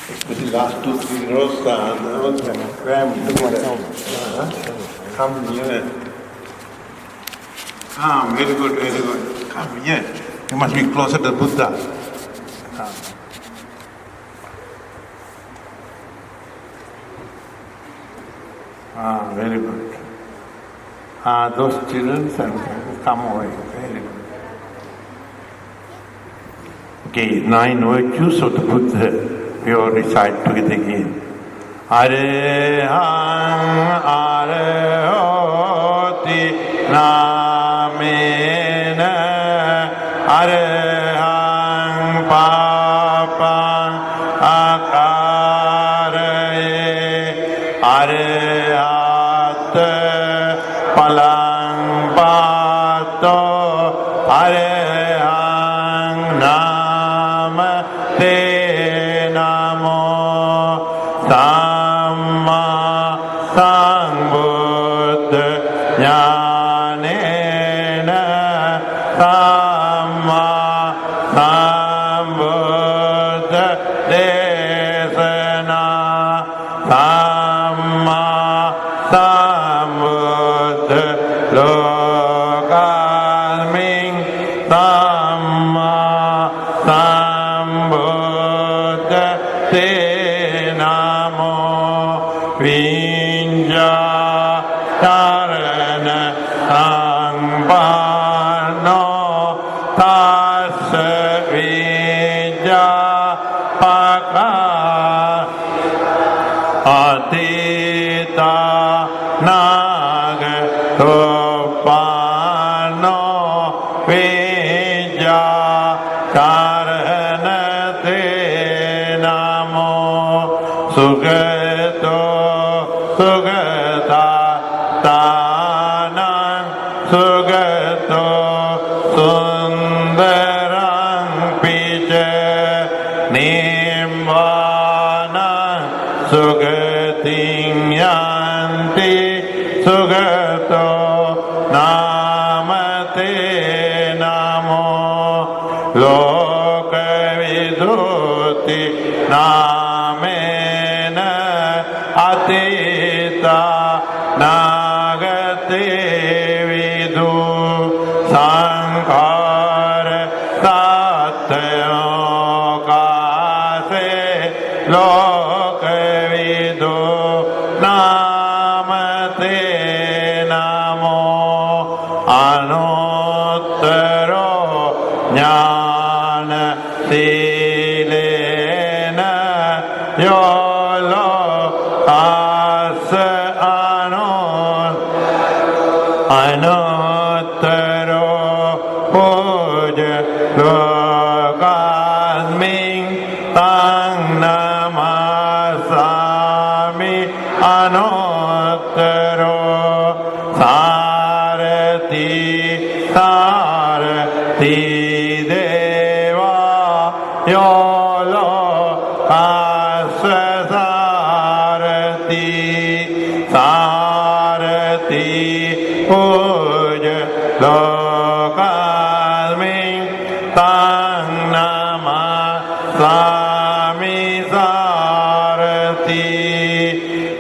With the last 2-3 rows, cram together. Come here. Very good, very good. Come here. You must be closer to Buddha. Very good. Those children come away. Very good. Okay, 9 virtues of the Buddha. We all recite together again. Arehang arehoti namena arehang papang akaraye arehate palang pato arehang namate namo Samma Sambuddha Jnanena Samma Sambuddha Desana Samma Sambuddha Lokaming Samma Sambuddha Namo Vinja Tarana Sangpano Tassa Vinja Paka Atita Naga Topano Vinja Tarana Sugato Sugata Tanang Sugato Sundarang Piche Nimbana Sugating Yanti Sugato Namate Namo Lokaviduti Namena Atita Nagate Vidu Sankara Satyokase Lokavidu Namate Namo Anuttaro Jnana Silena Yolo Asa Anuttaro Puja Lokasming Tang Namasami Anuttaro Sarati Sarati Deva Yolo Sarati Sarati Puja Lokaming Tang Namasami Sarati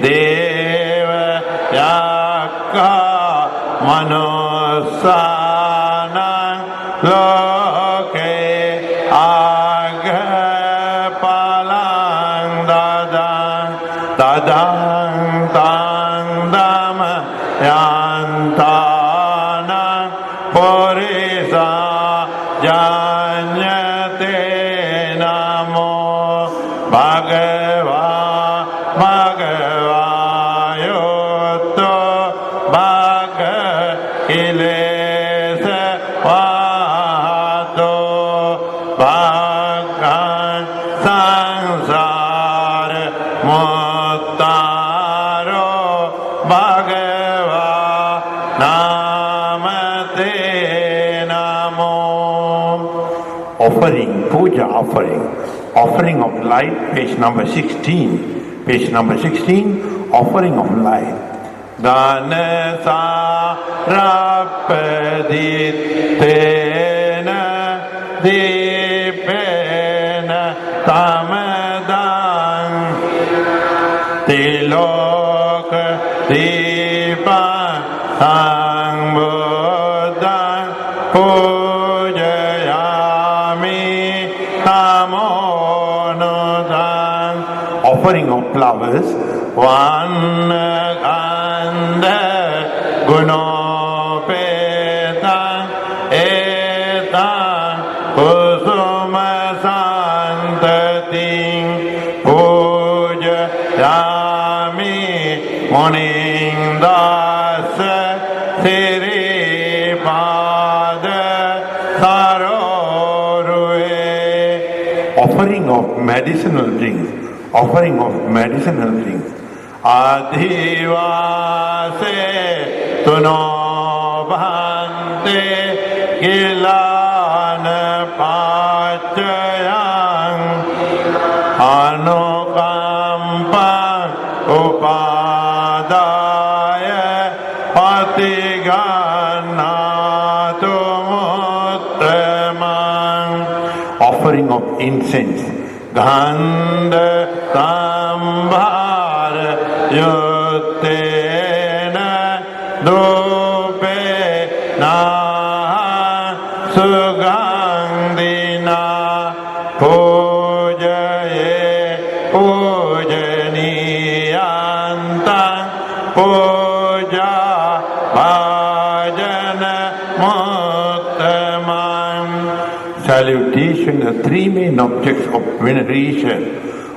Deva Yakka Manusanang Loke Agapalang Dadang Dadang Tang Dama Yantanang Purisa Janyate Namo Bhagava Bhagava Yutto Bhagava Kilesa Vato Bhagwan Sansara Muttaro Bhagava Namate Namo. Offering, puja offering. Offering of light, page number 16. Page number 16, offering of light. Danasa Rapaditena Dipena Tamadan offering of flowers, Vanna Gandha Gunopetan Etan Kusuma Santating Puja Yami Muning Dasa Siri Pada Sarorue. Offering of medicinal drinks, offering of medicinal drinks. Adhivase tuno bhante kilana pachayang anukampa upadaya patigannatumuttamang. Offering of incense, gandha tambhara yuttena dupe na sugandhina pujaye pujaniyanta puja bhajana muttamam. Salutation, the three main objects of veneration.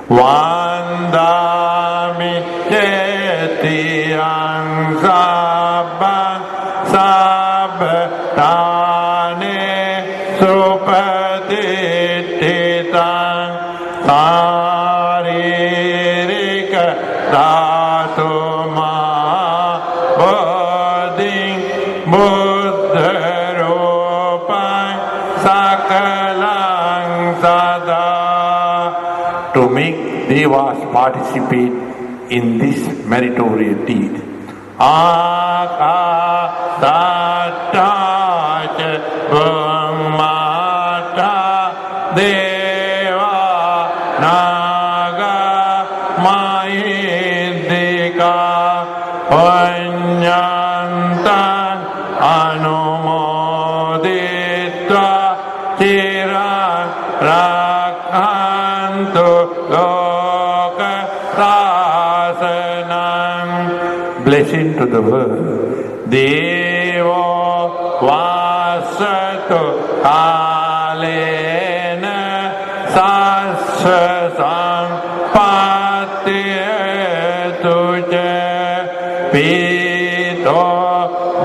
Vandami Jetiyang Sabban Sabbatane Supatititang Saririka Datuma Bodhing Buddharupang Sakalang Sada. To make devas participate in this meritorious deed. Akasatacha Brahmata Deva Naga Mahindika Panyantan Anumoditra Chiran Rakhantu Loka Rasanam. Blessing to the world. Devo Vasatu Kalena Sasasam Patyetuja Pito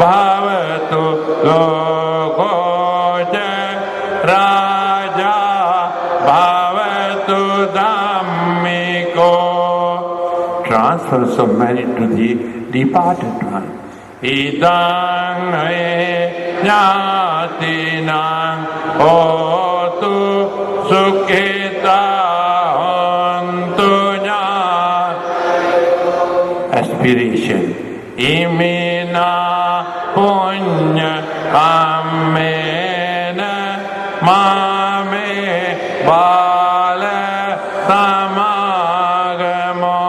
Bhavatu Lokoja Raja Bhavatu Dhammiko. Transfers of merit to the departed one. Idang Jnatinang Otu Sukhita Hontu Jnat. Aspiration. Imina Punya Kamena Mame Bala Samagamo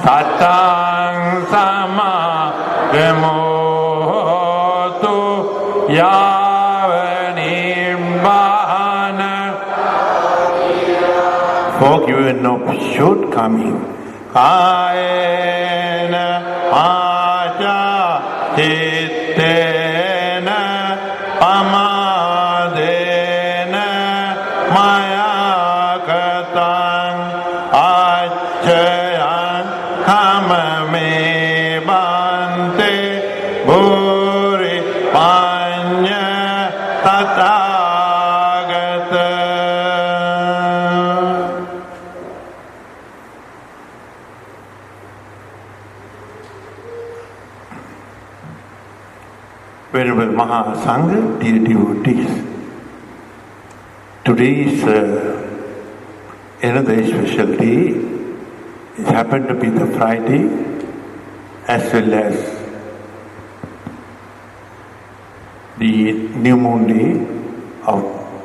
Satang Samagamo Tu Yavanimbana. Forgiven of shortcoming. Kaena Aja Chittena Pamadena Maya Katang Achayan Kamame Bante Buri Panya Tathagata. Venerable Mahasangha, dear devotees, today is another special day. It happened to be the Friday as well as the new moon day of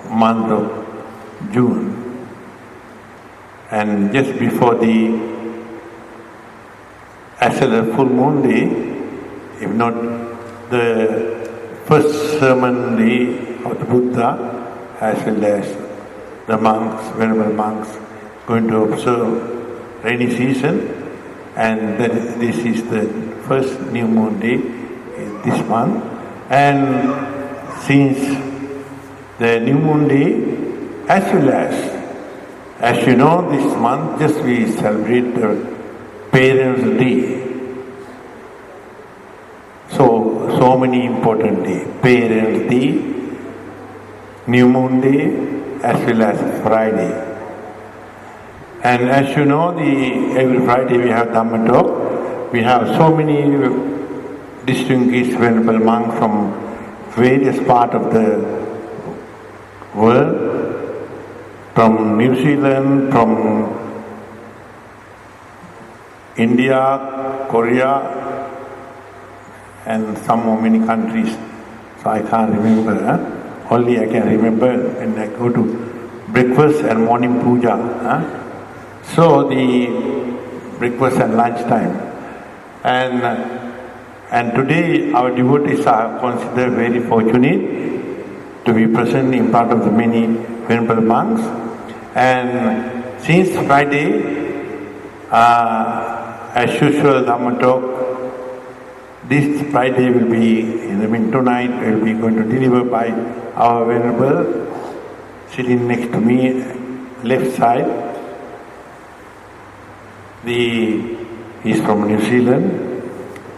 month of June. And just before the as well as full moon day, if not the first sermon day of the Buddha, as well as the monks, venerable monks, going to observe rainy season, and this is the first new moon day this month. And since the new moon day, as well as you know, this month just we celebrate the Parents' Day. So many important days: Parents' Day, New Moon Day, as well as Friday. And as you know, every Friday we have Dhamma talk. We have so many distinguished venerable monks from various parts of the world, from New Zealand, from India, Korea, and some more many countries. So I can't remember. Only I can remember when I go to breakfast and morning puja. So the breakfast and lunch time. And today our devotees are considered very fortunate to be present in front of the many venerable monks. And since Friday, as usual, Dhamma talk, this Friday will be, tonight will be going to deliver by our Venerable, sitting next to me, left side. He's from New Zealand,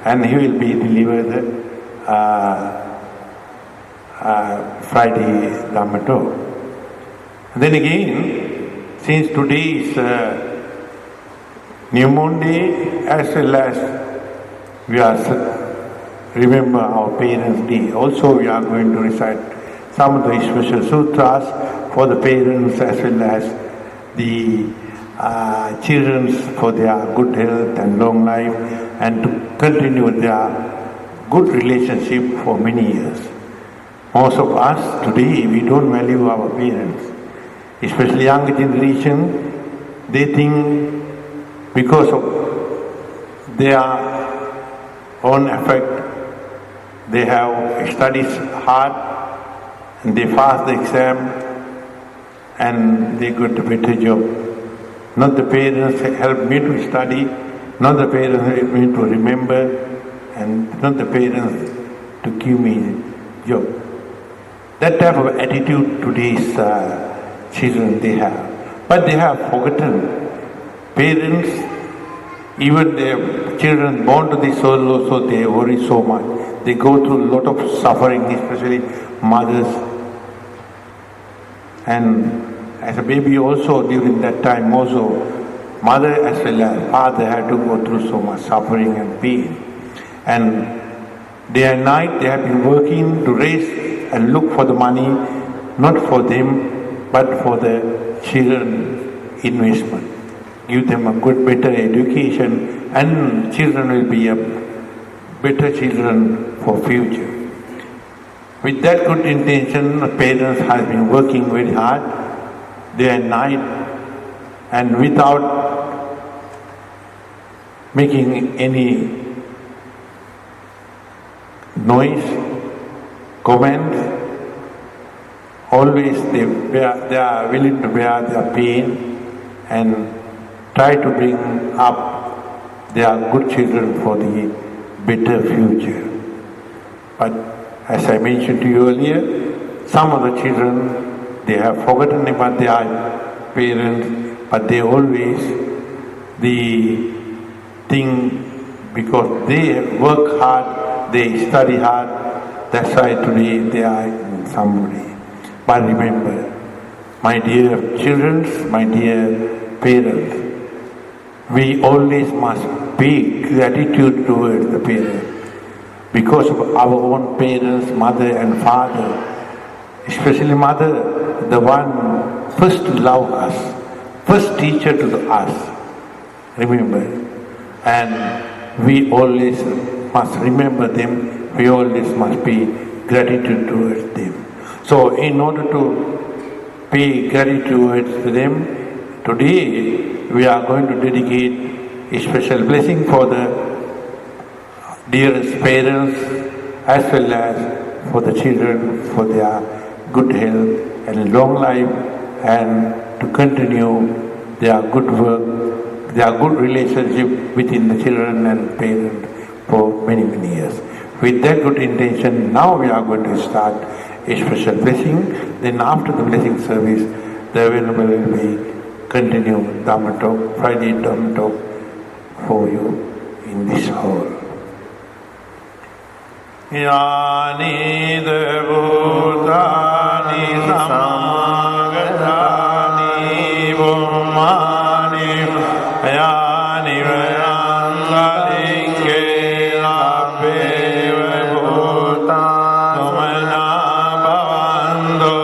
and he will be delivered Friday Dhamma talk. Then again, since today is New Moon Day, as well as we are remember our Parents' Day. Also, we are going to recite some of the special sutras for the parents as well as the children for their good health and long life, and to continue their good relationship for many years. Most of us today, we don't value our parents, especially younger generation. They think because of their own effect, they have studied hard and they pass the exam and they got a better job. Not the parents helped me to study, not the parents helped me to remember, and not the parents to give me a job. That type of attitude today's children they have. But they have forgotten. Parents, even their children born to this world also, they worry so much. They go through a lot of suffering, especially mothers. And as a baby also, during that time also, mother as well as father had to go through so much suffering and pain. And day and night they have been working to raise and look for the money, not for them, but for the children investment. Give them a good, better education, and children will be a better children for future. With that good intention, the parents have been working very hard, day and night, and without making any noise, comments. Always they are willing to bear their pain and try to bring up their good children for the better future. But as I mentioned to you earlier, some of the children, they have forgotten about their parents, but they always think because they work hard, they study hard, that's why today they are in somebody. But remember, my dear children, my dear parents, we always must pay gratitude towards the parents. Because of our own parents, mother and father, especially mother, the one first love us, first teacher to us, remember. And we always must remember them, we always must pay gratitude towards them. So in order to pay gratitude towards them, today we are going to dedicate a special blessing for the dearest parents as well as for the children, for their good health and long life, and to continue their good work there are good relationship within the children and parents for many, many years. With that good intention, now we are going to start a special blessing. Then after the blessing service, the available will be continue Dhamma talk, Friday Dhamma talk for you in this hall. Yani devutani samagatani bummani yani vayangalinge lapeva bhuta numana bhavando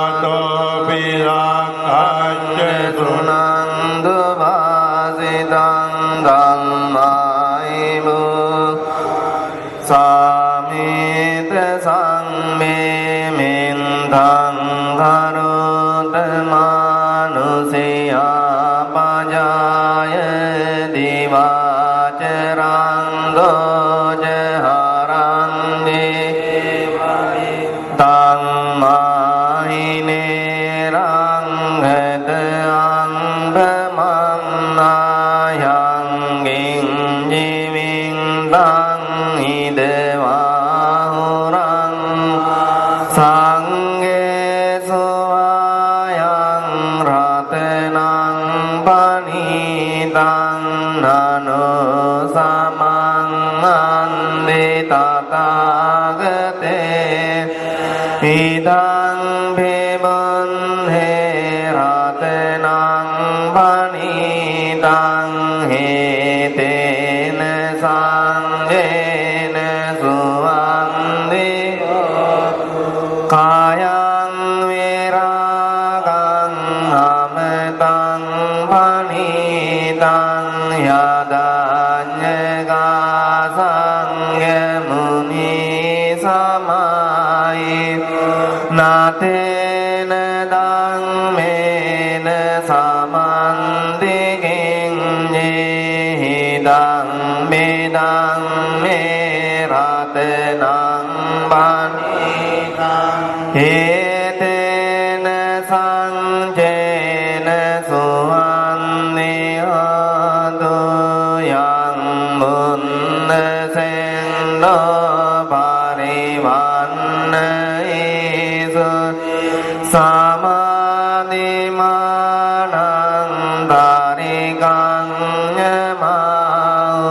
atopilakacce sunandu vasidam dhammaimu Samitra sangme mindang karutamanusya pajaya divacarando jaharandi tang mahine ranghata angpamanayang ginjiving tang idevahurang sangge suvayang ratenang panitang nano samang andi tathagate idang bhimun he ratenang panitang he tena sanjena suvandi kayang viragang ametang panitang yadanyega sangye muni samai natena dang mena samandiging dang medang meratenang panitang etena sanjena suvanniado yang munna sendo parivanna isu samadhi manang tarikang nyamau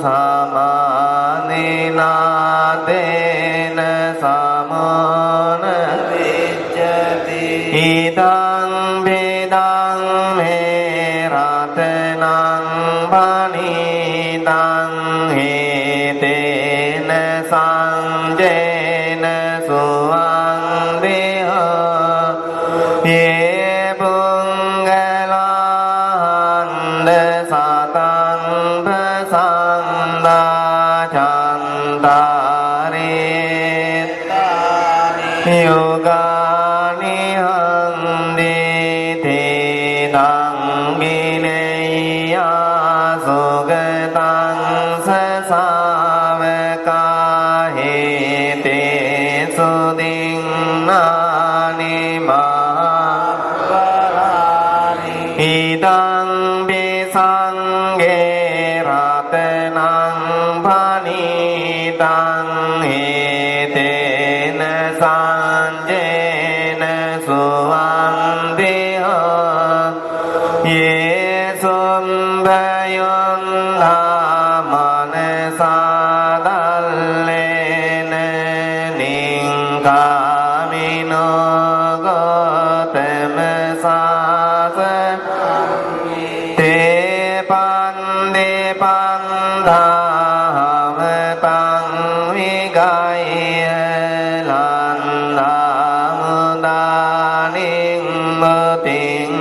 samadhi natena samana vijjati idang bedang meratenang panitang hetena sanjena suvangdeha ye pungalahanda satang pasanda chantarit yogani handi tedang gineya sugatang sasavaka hete suding nani mahavarani idang bisangge ratenang panitang hetena sanjena suvandeha ye sumbayon dhamansadallena ningkamino gotama sasa te pande pandhametang vigaya landhamudaning muting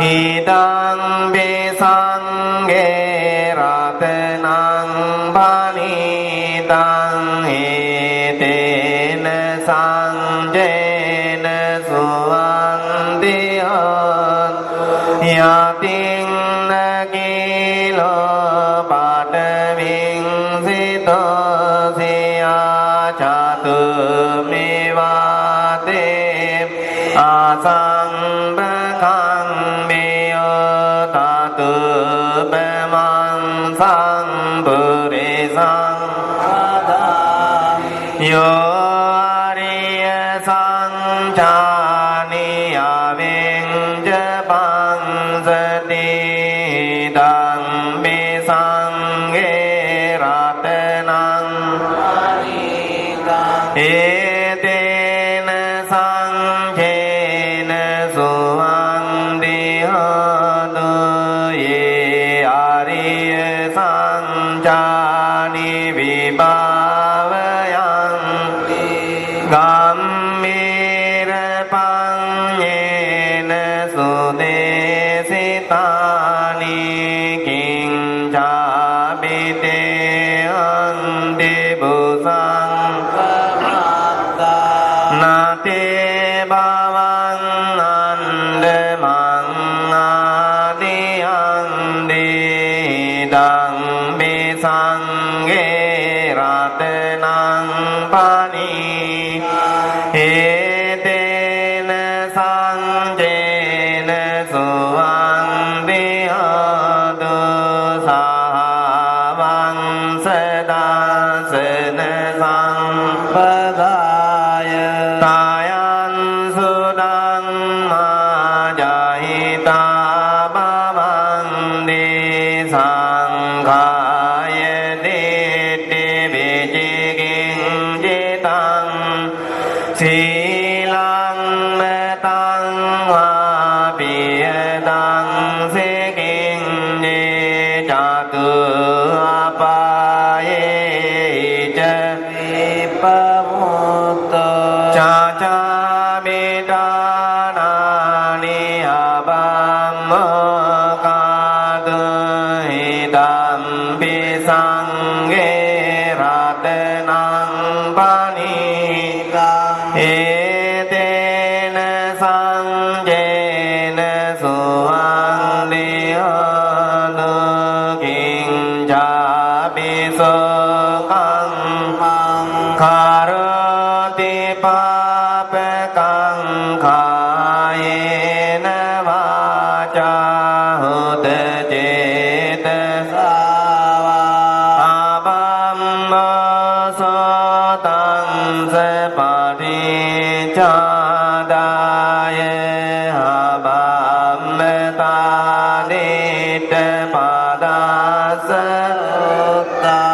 idang bisangge ratenang panitang hetena sanjena suvandeha yating nagilo padaving sito siya chatumivate asang bakang ปุริสังวาดามิโยอริยสัญจานิยเวงเจปังสติตังปิสังเกรัตนังเอเตนะสังเจนะสุวังติหะตุเยอริยสัญจานิวิภาวยังติกัมเมระปัญเยนะสุเตสิตานิกิงจาปิเตอันติบุสังนาเตบาวังนันเดมังอาดิอันดิดังปิสังเกรัตนังปานิเอเตนะสังเจนะสุวังติหะตุสาวังสดาสนะสังปะทายตายันสุดังมาจาหิตาบาวังดิสังขายติติวิจิกิงจิตังสีลังเมตังวาปิยตังสิกิงเยจตุอาปายเจวิปมุตโตจาจามิดานานิอาบัมโมกาตุหิตัมปิสังเกรัตนังปานิตังเอเตนะสังเจนะสุวังติหะตุกิงจาปิโสกังมังคารติปาปะกังขายนะวาจาหุตเจตสาวาอาบัมโมโสตังสปะริจาดายอาบัมเมตานิเตปาดาสอุตตา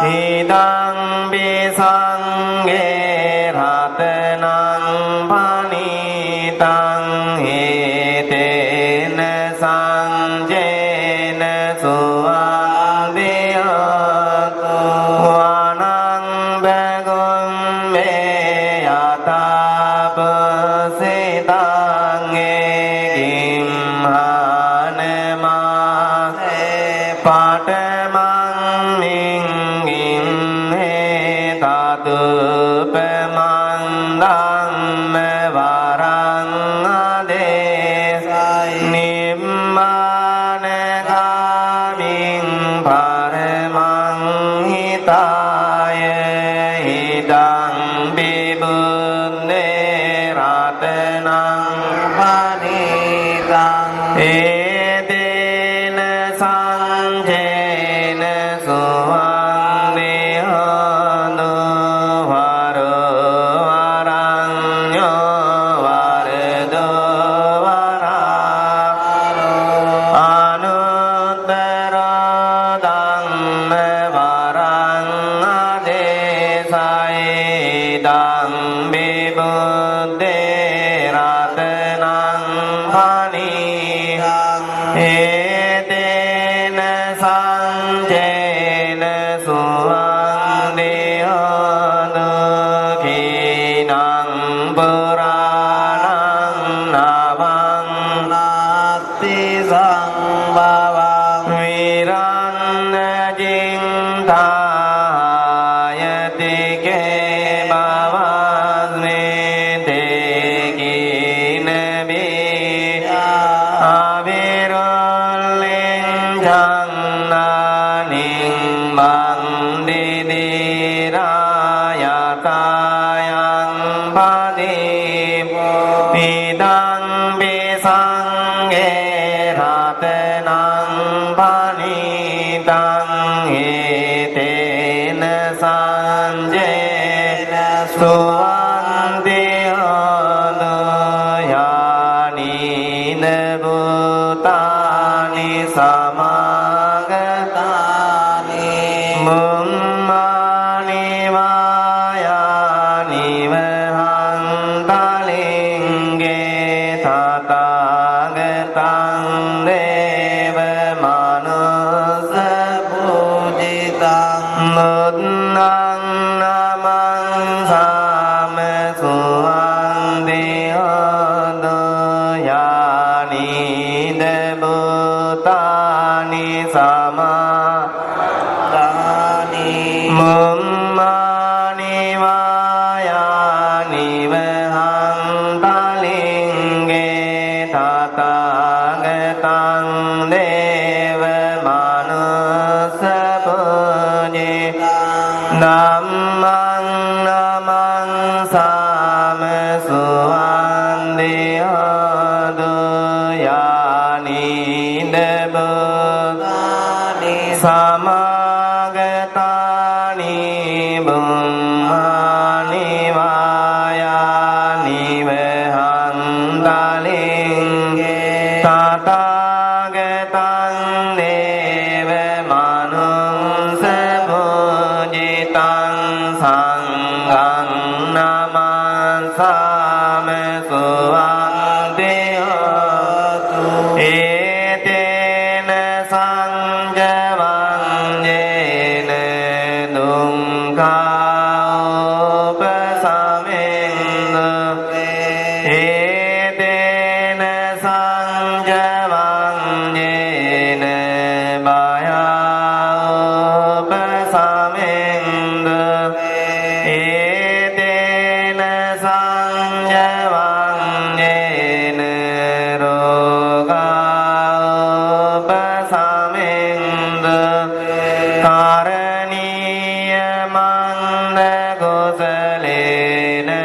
หิตังปิสังเกรัตนังปานิตังเอเตนะสังเจนะสุวังติหะตุวานังเบกุมเมยตาปุสิตังเอกิมหานมาเสปัตมังมิงกิมเฮตาตุเปมังดังเมวารังอเดสัยนิมมาเนกามิงภารมังหิตายหิตังบิบุเนรัตนังปานิตังเอเตนะสังเจนะสุวังติหะตุวาโรวารังโยวาเรโตวาราอนุตตรตังเมวารังอเดสัยตังบิบุเตรัตนังปานิตังเอเตนะสังเจนะสุวังติหะตุขีนังปุรานังนาวังนาติสังบาวังวิรันจิงตายติเกบาวัสมิเตกินบิอาภิรุลลิงจังนานิงบังดิดิรายาตายังปานิปิตังปิสังเกรัตนังปานิตังเอ สุวันติโหตุเอเตนะสังฆวังเยนะดุงคาอุปสัมมินตุเอเตนะสังฆวังเยนะบายาอุปสัมมินตุเอเตนะสังฆวังเยนะโรกาอุปสัมมินตุการณียมังนะกุสเลนะ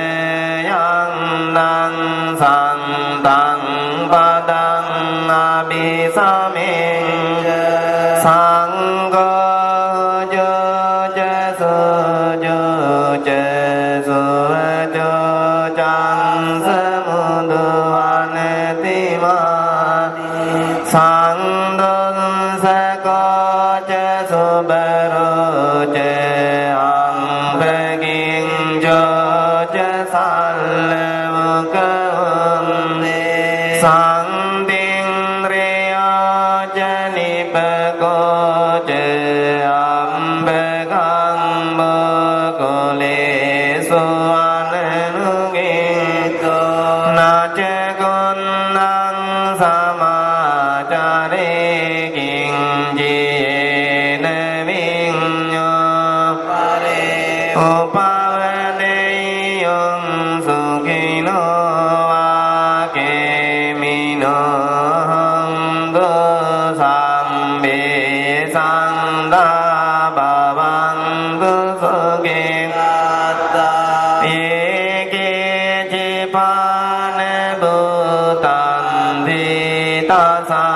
ยังนังสันตังปะดังอภิสัมมิงสังโฆโยเจสุโยเจสุโยจังสมุทวันติมาสังโฆสโกเจสุบโรเจอังเบกิงโยเจสัลเลมุกะวุนสังติงเรียเจนิปโกเจอัมเบกังโมโกเลสุวันนุกิโตนาเจกุณนังสมาจาริกิงจีเนมิงโยปะเรอุปาวเนยงสุขิโนวาเกมิโนหังตุสัมเบสังดาบาวังตุสุขินัตตาเอเกจิปานบุตันติตาสา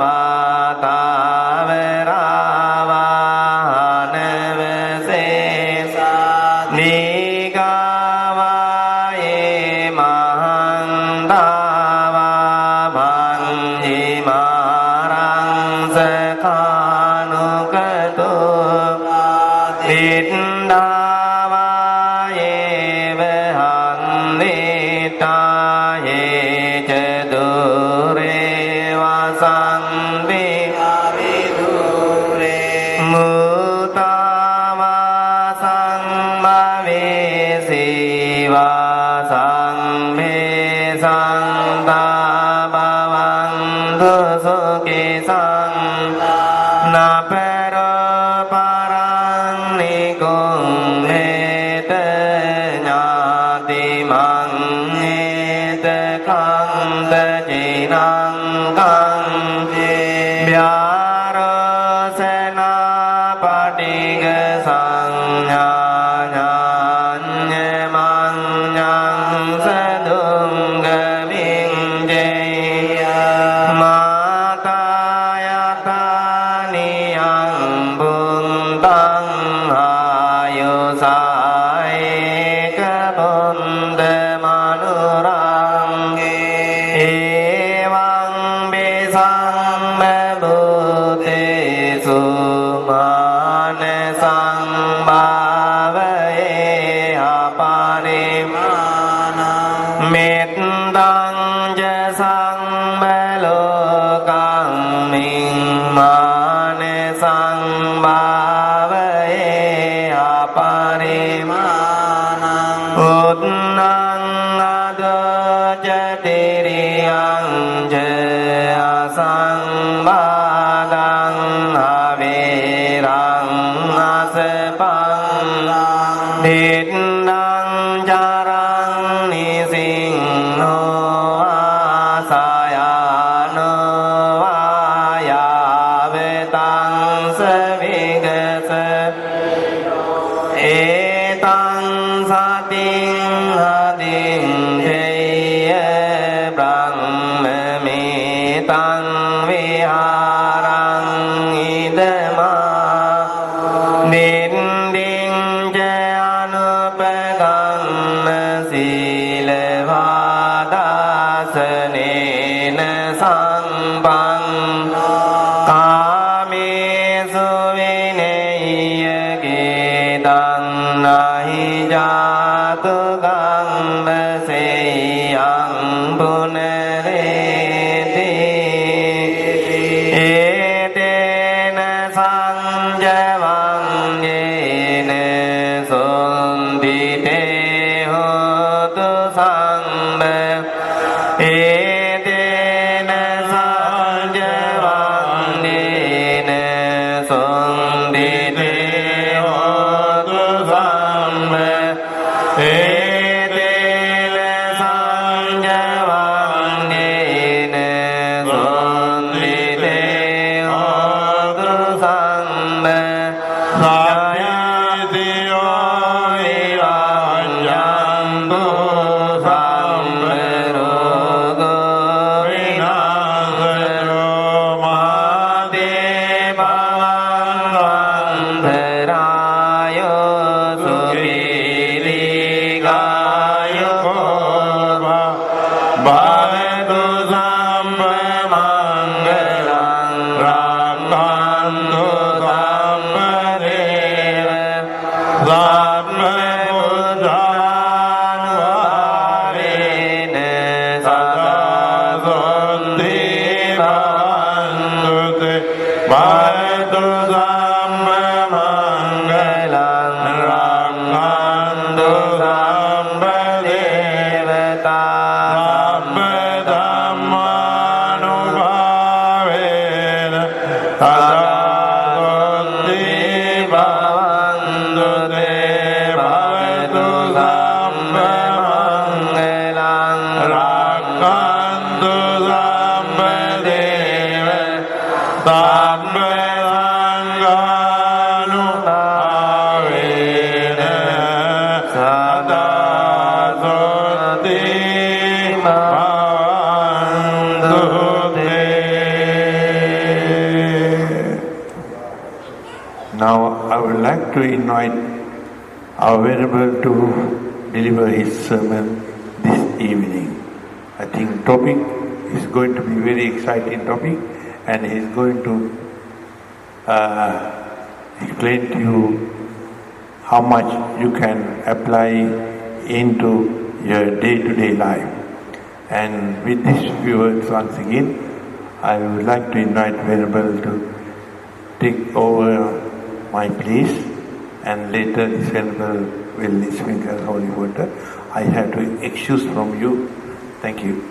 วาตาเวราวาเนเวเสสานิกาวาเยมหังตาวาพันธิมารังสกานุกตุติดดาวาเยเวหันนิตาเยเจตุเรวาสังวิอาวิทุเรมุตาวาสังมาเวสีวาสังเมสังตาบาวังทุสุกิสังนาเปโรปารังนิกุงเมเตญาติมังเนเตคังเตจินังคังเบียโรเสนาปฏิกสังญาญาญมังยังสะดุงกมิงเจมาตายตานิยังบุญตังอายุสายกบุญเดมานุรังเอวังปิสังเมบุติสุมาเนสังบาเวหาปาริมานังเมตตังเจสังเมโลกังมิงมาเนสังบาเวหาปาริมานังอุตนังอโดจติริยังเจอาสังบาดังอาเวรังอาเสปังดิดดังจารังนิสิงโนอาสายาโนวายาเวตังสวิเกสเอตังสติงหาติงเทเยบรังเมมิตังวิหารังอิเดมานินดิงเจอนุปกังสีเลวาดาสเนนสังปังกามิสุวิเนยเกตังนาหิจาตุกังเบเส Sangha Etena Sanjavandena Sundite Hotu Sangha Etena Sanjavandena Sundite Hotu Sangha Now I would like to invite our Venerable to deliver his sermon this evening. I think topic is going to be very exciting topic, and he's going to explain to you how much you can apply into your day-to-day life. And with these few words once again, I would like to invite Venerable to take over my place, and later this Venerable will sprinkle holy water. I have to excuse from you. Thank you.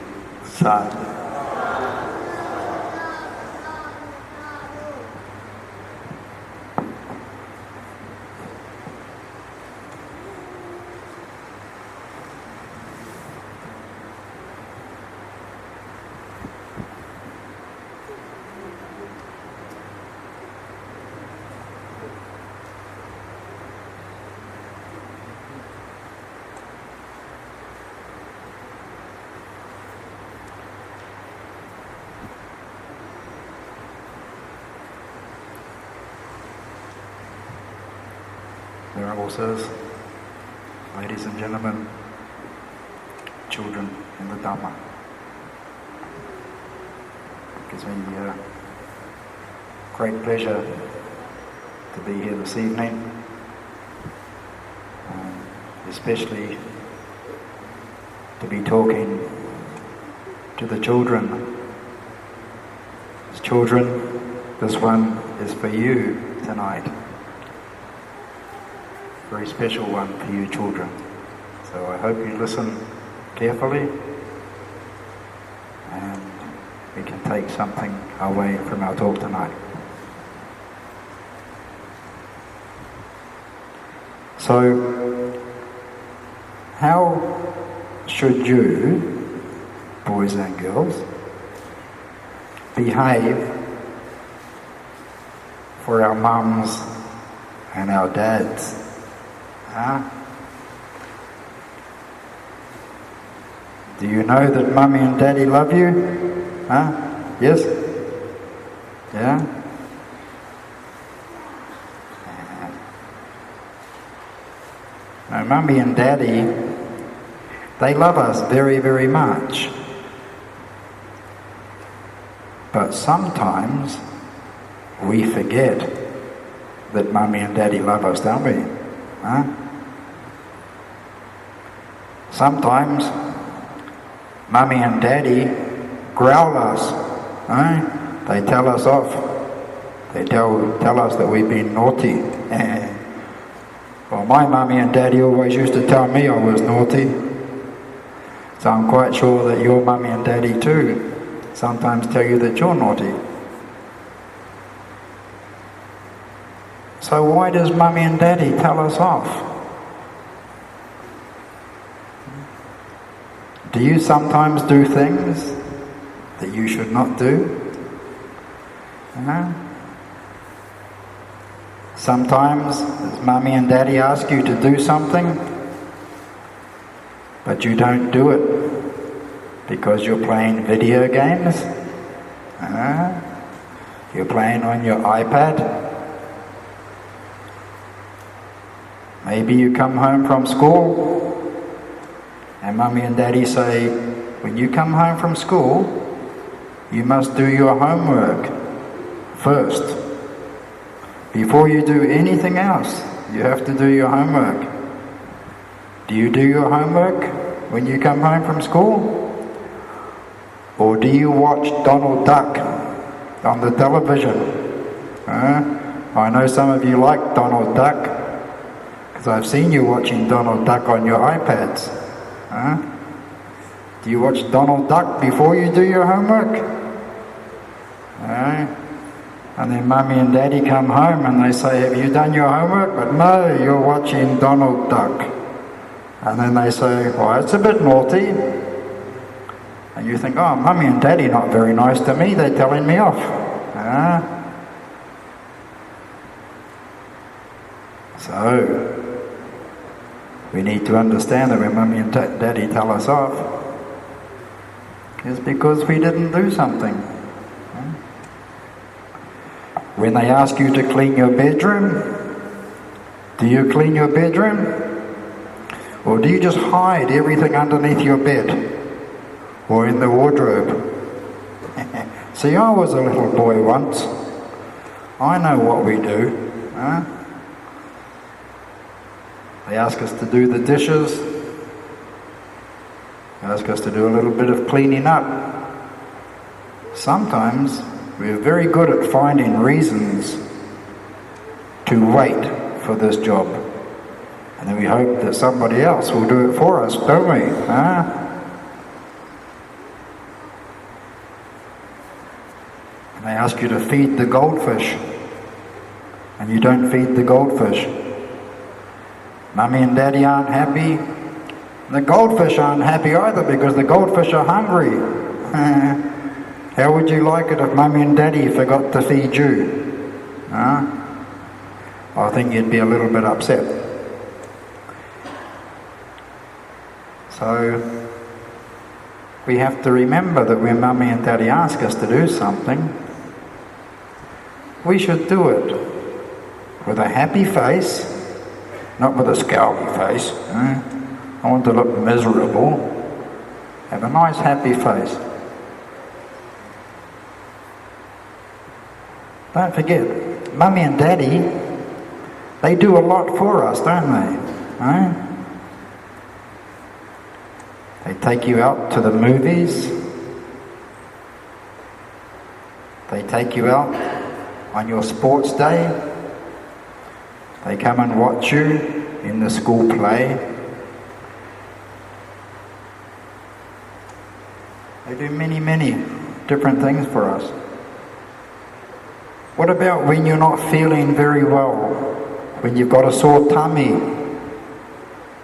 Sadhu. Venerable sirs, ladies and gentlemen, children in the Dhamma. It gives me great pleasure to be here this evening, especially to be talking to the children. As children, this one is for you tonight. Very special one for you children. So I hope you listen carefully and we can take something away from our talk tonight. So, how should you, boys and girls, behave for our mums and our dads? Huh? Do you know that Mummy and Daddy love you? Huh? Yes? Yeah? Now, Mummy and Daddy, they love us very, very much. But sometimes we forget that Mummy and Daddy love us, don't we? Huh? Sometimes Mummy and Daddy growl us. Huh? They tell us off. They tell us that we've been naughty. Well, my Mummy and Daddy always used to tell me I was naughty. So I'm quite sure that your mummy and daddy too sometimes tell you that you're naughty. So why does mummy and daddy tell us off? Do you sometimes do things that you should not do? Sometimes mummy and daddy ask you to do something, but you don't do it because you're playing video games. You're playing on your iPad. Maybe you come home from school and mummy and daddy say, when you come home from school, you must do your homework first. Before you do anything else, you have to do your homework. Do you do your homework when you come home from school? Or do you watch Donald Duck on the television? I know some of you like Donald Duck, because I've seen you watching Donald Duck on your iPads. Do you watch Donald Duck before you do your homework? And then mummy and daddy come home and they say, have you done your homework? But no, you're watching Donald Duck. And then they say, well, it's a bit naughty. And you think, oh, mummy and daddy not very nice to me, they're telling me off. So, we need to understand that when mummy and daddy tell us off, it's because we didn't do something. When they ask you to clean your bedroom, do you clean your bedroom? Or do you just hide everything underneath your bed? Or in the wardrobe? See, I was a little boy once. I know what we do. They ask us to do the dishes. They ask us to do a little bit of cleaning up. Sometimes we're very good at finding reasons to wait for this job. And then we hope that somebody else will do it for us, don't we? And they ask you to feed the goldfish, and you don't feed the goldfish. Mummy and daddy aren't happy. The goldfish aren't happy either because the goldfish are hungry. How would you like it if mummy and daddy forgot to feed you? I think you'd be a little bit upset. So, we have to remember that when mummy and daddy ask us to do something, we should do it with a happy face, not with a scowly face. I want to look miserable. Have a nice happy face. Don't forget, mummy and daddy, they do a lot for us, don't they? They take you out to the movies. They take you out on your sports day. They come and watch you in the school play. They do many, many different things for us. What about when you're not feeling very well? When you've got a sore tummy?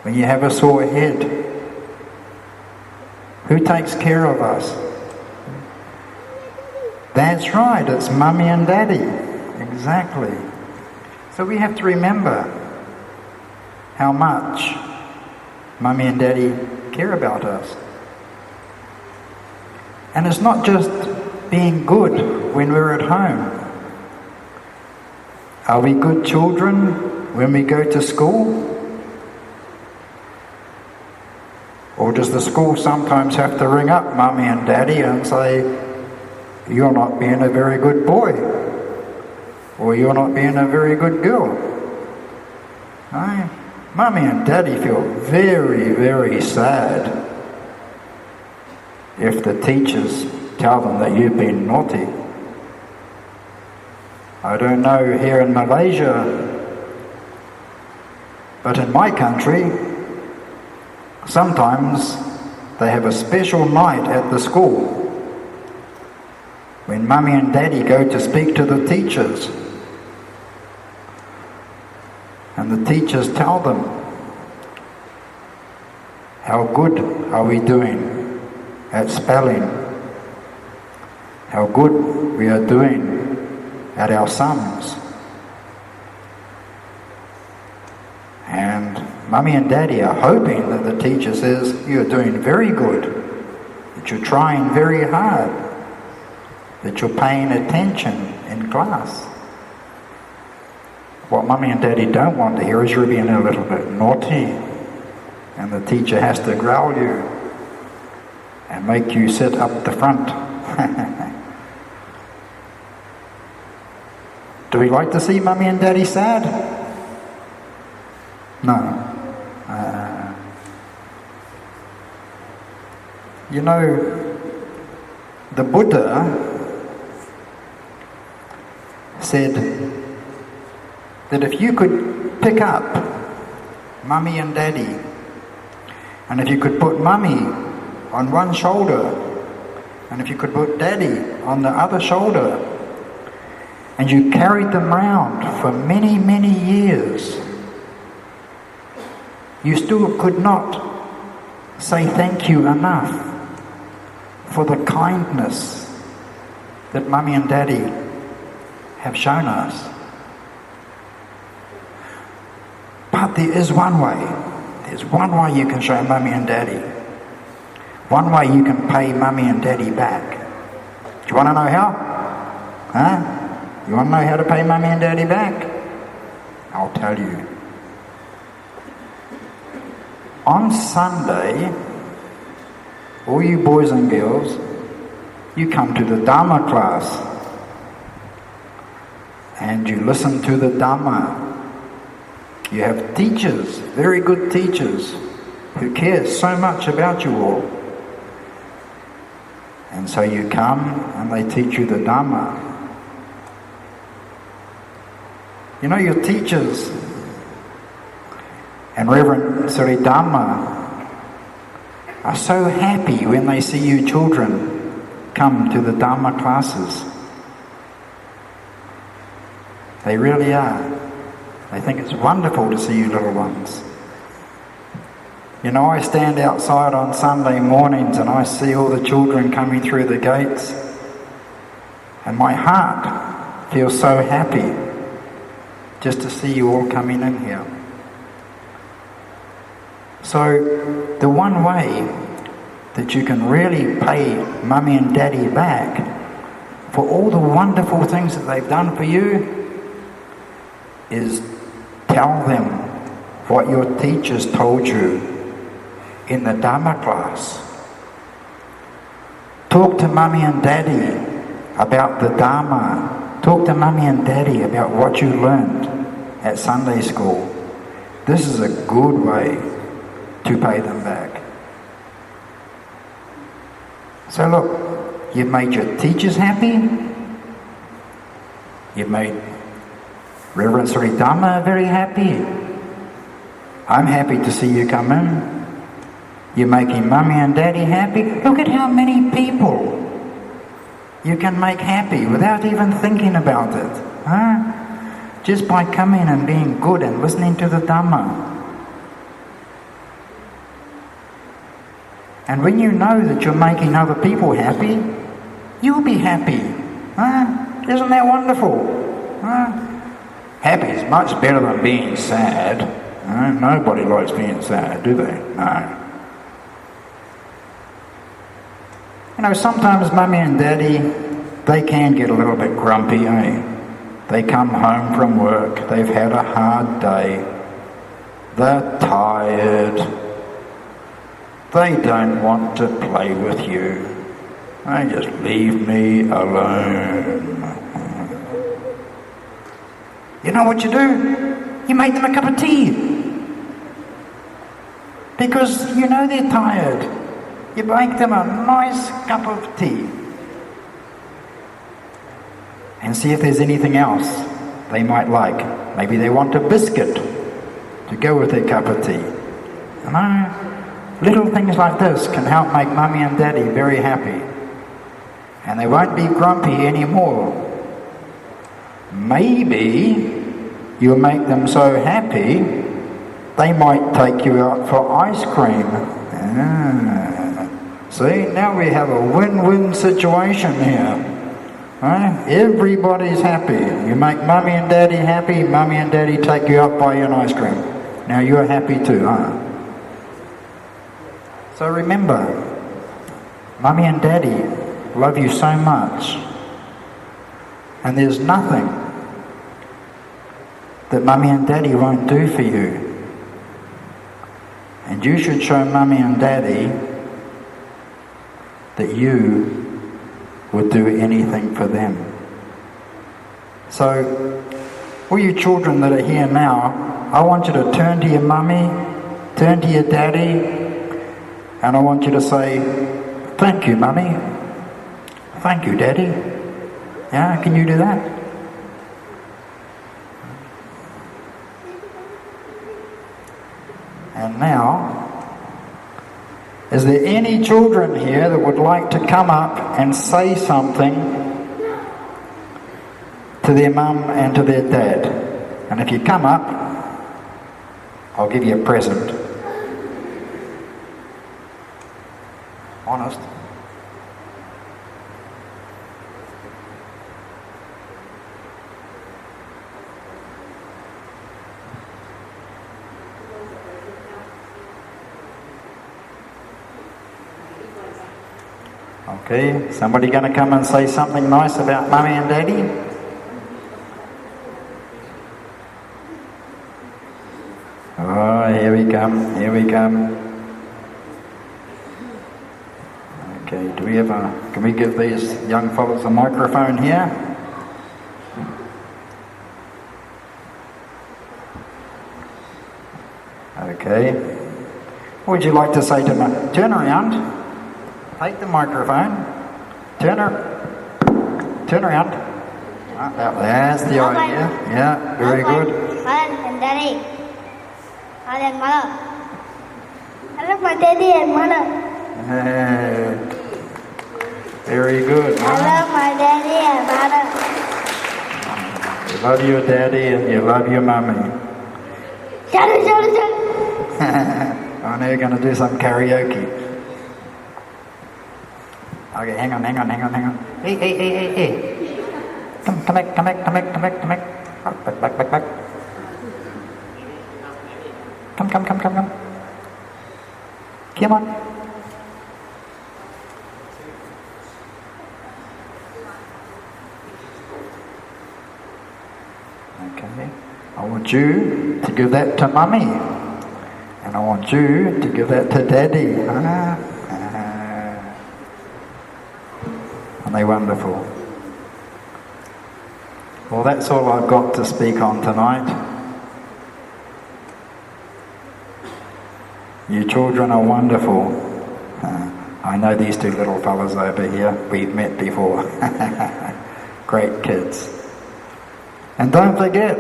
When you have a sore head? Who takes care of us? That's right, it's mummy and daddy. Exactly. So we have to remember how much mummy and daddy care about us. And it's not just being good when we're at home. Are we good children when we go to school? Or does the school sometimes have to ring up mummy and daddy and say, you're not being a very good boy, or you're not being a very good girl? Mummy and daddy feel very, very sad if the teachers tell them that you've been naughty. I don't know here in Malaysia, but in my country, sometimes they have a special night at the school when Mummy and Daddy go to speak to the teachers. And the teachers tell them, how good are we doing at spelling? How good we are doing at our sums. And Mummy and Daddy are hoping that the teacher says, you're doing very good, that you're trying very hard, that you're paying attention in class. What Mummy and Daddy don't want to hear is you're being a little bit naughty, and the teacher has to growl you and make you sit up the front. Do we like to see Mummy and Daddy sad? No. You know, the Buddha said that if you could pick up Mummy and Daddy, and if you could put Mummy on one shoulder, and if you could put Daddy on the other shoulder, and you carried them round for many, many years, you still could not say thank you enough for the kindness that Mummy and Daddy have shown us. But there is one way. There's one way you can show Mummy and Daddy. One way you can pay Mummy and Daddy back. Do you want to know how? Huh? You want to know how to pay Mummy and Daddy back? I'll tell you. On Sunday, all you boys and girls, you come to the Dharma class and you listen to the Dharma. You have teachers, very good teachers, who care so much about you all. And so you come and they teach you the Dharma. You know, your teachers and Reverend Siridharma are so happy when they see you children come to the Dharma classes. They really are. They think it's wonderful to see you little ones. You know, I stand outside on Sunday mornings and I see all the children coming through the gates, and my heart feels so happy just to see you all coming in here. So the one way that you can really pay Mummy and Daddy back for all the wonderful things that they've done for you is tell them what your teachers told you in the Dharma class. Talk to Mummy and Daddy about the Dharma. Talk to Mummy and Daddy about what you learned at Sunday school. This is a good way to pay them back. So look, you've made your teachers happy. You've made Reverend Siridharma very happy. I'm happy to see you come in. You're making Mummy and Daddy happy. Look at how many people you can make happy without even thinking about it. Huh? Just by coming and being good and listening to the Dhamma. And when you know that you're making other people happy, you'll be happy. Huh? Isn't that wonderful? Huh? Happy is much better than being sad. Nobody likes being sad, do they? No. You know, sometimes Mummy and Daddy, they can get a little bit grumpy, eh? They come home from work, they've had a hard day, they're tired, they don't want to play with you. They just leave me alone. You know what you do? You make them a cup of tea. Because you know they're tired. You make them a nice cup of tea. And see if there's anything else they might like. Maybe they want a biscuit to go with their cup of tea. Little things like this can help make Mummy and Daddy very happy. And they won't be grumpy anymore. Maybe you'll make them so happy they might take you out for ice cream. See, now we have a win-win situation here. Right? Everybody's happy. You make Mummy and Daddy happy, Mummy and Daddy take you out, buy you an ice cream. Now you're happy too, huh? So remember, Mummy and Daddy love you so much, and there's nothing that Mummy and Daddy won't do for you. And you should show Mummy and Daddy that you would do anything for them. So, all you children that are here now, I want you to turn to your mummy, turn to your daddy, and I want you to say, thank you, mummy. Thank you, daddy. Yeah, can you do that? And now, is there any children here that would like to come up and say something to their mum and to their dad? And if you come up, I'll give you a present. Honest. Okay, somebody going to come and say something nice about Mummy and Daddy? Oh, here we come, here we come. Okay, do we have can we give these young fellows a microphone here? Okay. What would you like to say to me? Turn around. Take the microphone. Turn around. That's the idea. Yeah, very good. Mother and Daddy. Father and Mother. I love my daddy and mother. Very good. I love my daddy and mother. You love your daddy and you love your mummy. Shout. I know you're going to do some karaoke. Okay, hang on. Hey. Come back. Back. Come. Come on. Okay. I want you to give that to Mummy. And I want you to give that to Daddy. Aren't they wonderful? Well, that's all I've got to speak on tonight. You children are wonderful. I know these two little fellas over here. We've met before. Great kids. And don't forget,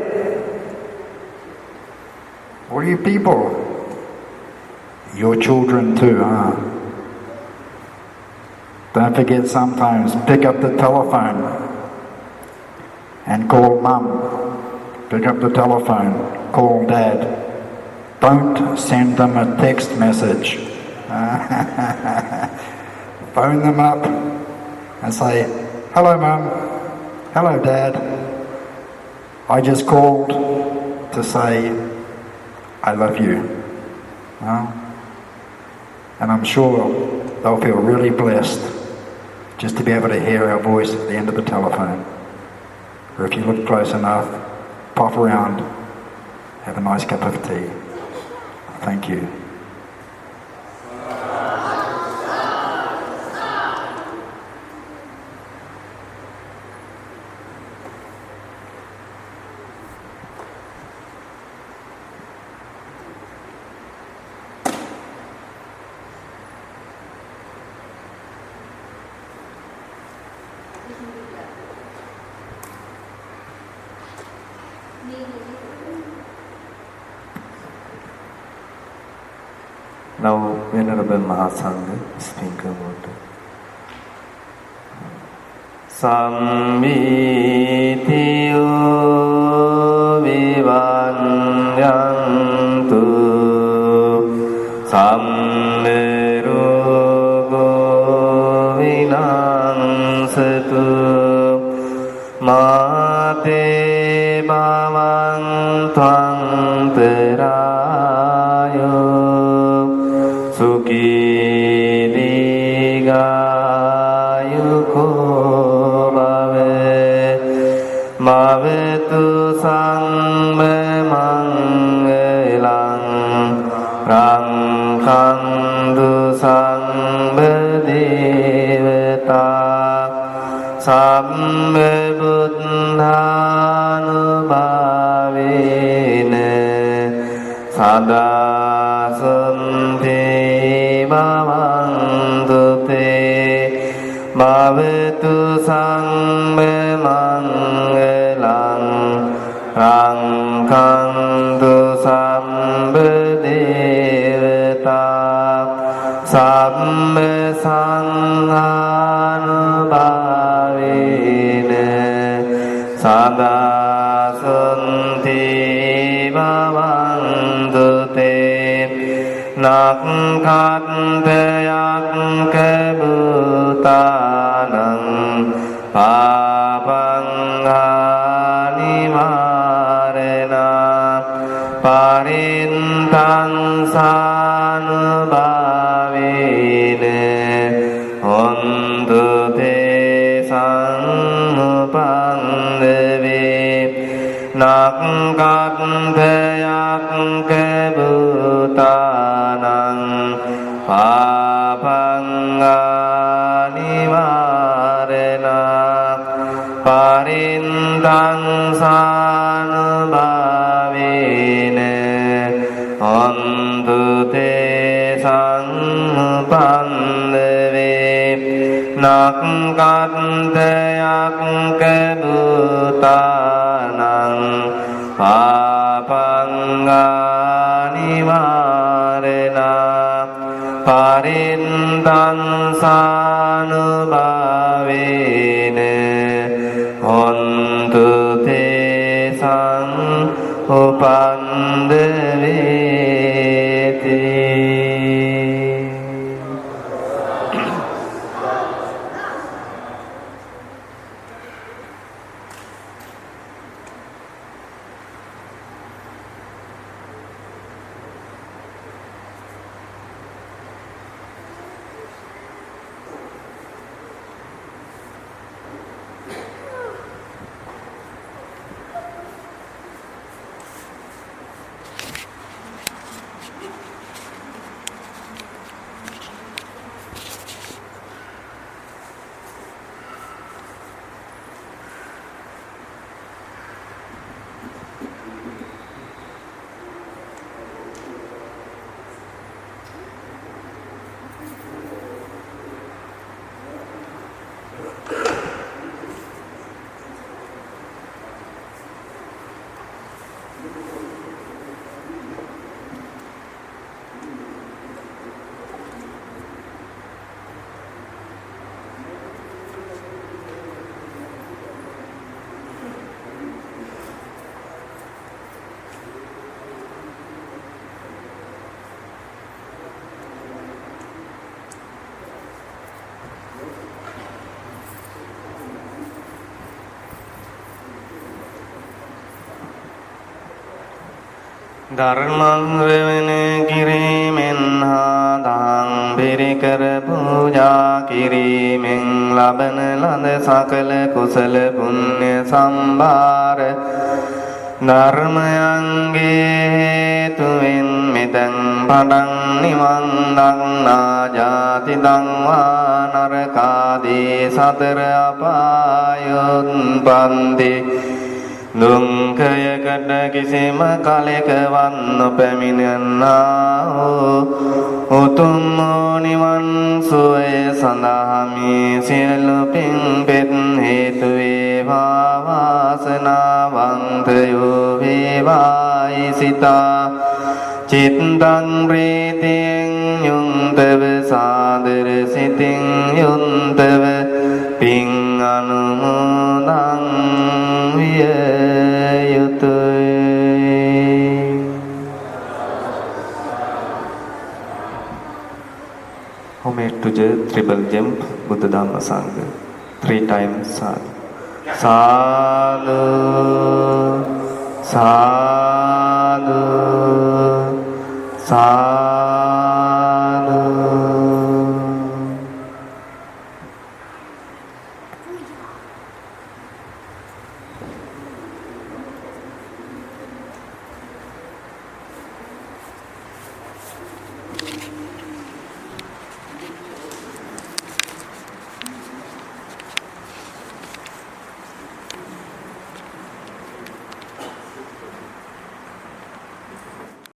all you people, you're children too, huh? Don't forget sometimes, pick up the telephone and call Mum. Pick up the telephone, call Dad. Don't send them a text message. Phone them up and say, hello Mum, hello Dad. I just called to say I love you. And I'm sure they'll feel really blessed just to be able to hear our voice at the end of the telephone. Or if you look close enough, pop around, have a nice cup of tea. Thank you. Now Venerable Mahasangha speak about Sammitiyo vivanyantu Sammerogo vinansatu Mate bhavan tvang terayo Sukhi digayuko bhave Mavetu sangme mangelang Rangkantu sangme devata Sabbe buddhanubhavene Sada sunti bhavantu te Bhavetu sangme mangelang Rangkantu sabbe devata Sabbe sanghanubhavene Sada sunti bhavantu te Nakkantayak kebutanang Papangganimarena Parintang sanubhavene Hontu te sanupandeve Nakkantayak kebutanang Papangganimarena Parintang sanubhavene Hontu te sanupandeve Nakkantayak kebutanang Papangganimarena Parintang sanubhavene Hontu te sanupandeveti ධර්මං වෙන කිරීමෙන් හා දහං පිරිකර පූජා කිරීමෙන් ලබන ලද සකල කුසල පුණ්‍ය සම්භාර ධර්මයන්ගේ හේතුවෙන් මෙතෙන් පටන් නිවන් දක්නා ජාති දන්වා නරකාදී සතර අපායොත්පත්ති දුක්ඛයකට කිසිම කලකවත් නොපැමිණෙන්නා වූ උතුම් නිවන් සුවය සඳහා මේ සියලු පින් පෙත් හේතු වේවා වාසනාවන්තයෝ වේවායි සිතා චිත්තං ප්‍රීතියෙන් යුන්තව සාදර සිතින් යුන්තව පින් අනුමෝදන් විය යුතුය. Homage to the triple jump, Buddha Dhamma Sangha. 3 times sadhu. Sadhu, sadhu, sadhu.